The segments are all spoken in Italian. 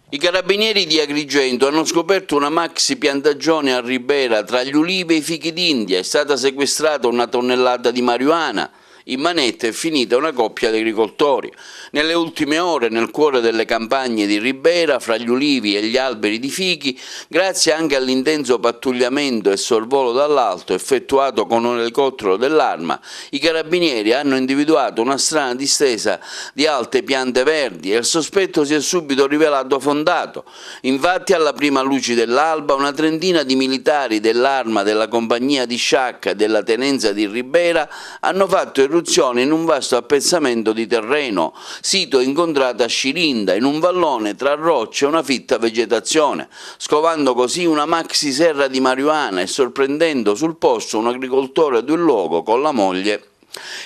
I carabinieri di Agrigento hanno scoperto una maxi piantagione a Ribera tra gli ulivi e i fichi d'India. È stata sequestrata una tonnellata di marijuana. In manetta è finita una coppia di agricoltori. Nelle ultime ore, nel cuore delle campagne di Ribera, fra gli ulivi e gli alberi di fichi, grazie anche all'intenso pattugliamento e sorvolo dall'alto effettuato con un elicottero dell'Arma, i carabinieri hanno individuato una strana distesa di alte piante verdi e il sospetto si è subito rivelato fondato. Infatti, alla prima luce dell'alba, una trentina di militari dell'Arma, della compagnia di Sciacca e della tenenza di Ribera hanno fatto irruzione in un vasto appezzamento di terreno, sito incontrato a Scirinda, in un vallone tra rocce e una fitta vegetazione, scovando così una maxi serra di marijuana e sorprendendo sul posto un agricoltore del luogo con la moglie.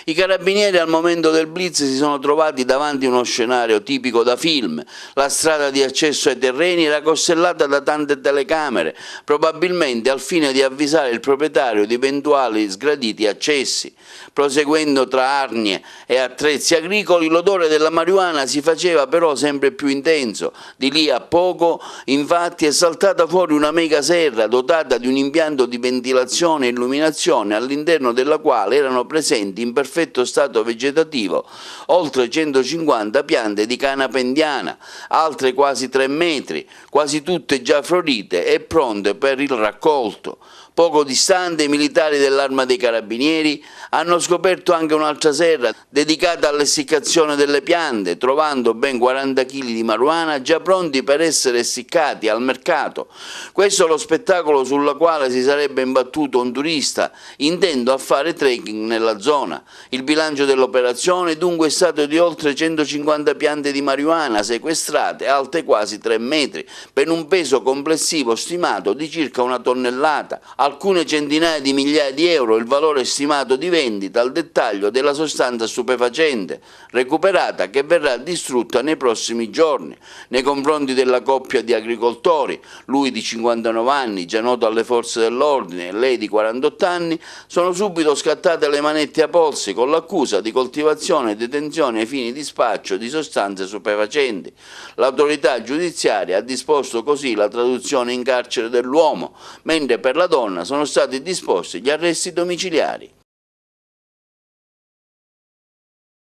I carabinieri al momento del blitz si sono trovati davanti a uno scenario tipico da film. La strada di accesso ai terreni era costellata da tante telecamere, probabilmente al fine di avvisare il proprietario di eventuali sgraditi accessi. Proseguendo tra arnie e attrezzi agricoli, l'odore della marijuana si faceva però sempre più intenso. Di lì a poco, infatti, è saltata fuori una mega serra dotata di un impianto di ventilazione e illuminazione all'interno della quale erano presenti in perfetto stato vegetativo oltre 150 piante di canapa indiana, altre quasi 3 metri, quasi tutte già florite e pronte per il raccolto. Poco distante, i militari dell'Arma dei Carabinieri hanno scoperto anche un'altra serra dedicata all'essiccazione delle piante, trovando ben 40 kg di marijuana già pronti per essere essiccati al mercato. Questo è lo spettacolo sulla quale si sarebbe imbattuto un turista intento a fare trekking nella zona. Il bilancio dell'operazione dunque è stato di oltre 150 piante di marijuana sequestrate alte quasi 3 metri, per un peso complessivo stimato di circa 1 tonnellata. Alcune centinaia di migliaia di euro il valore stimato di vendita al dettaglio della sostanza stupefacente recuperata, che verrà distrutta nei prossimi giorni. Nei confronti della coppia di agricoltori, lui di 59 anni, già noto alle forze dell'ordine, e lei di 48 anni, sono subito scattate le manette a polsi con l'accusa di coltivazione e detenzione ai fini di spaccio di sostanze stupefacenti. L'autorità giudiziaria ha disposto così la traduzione in carcere dell'uomo, mentre per la donna sono stati disposti gli arresti domiciliari.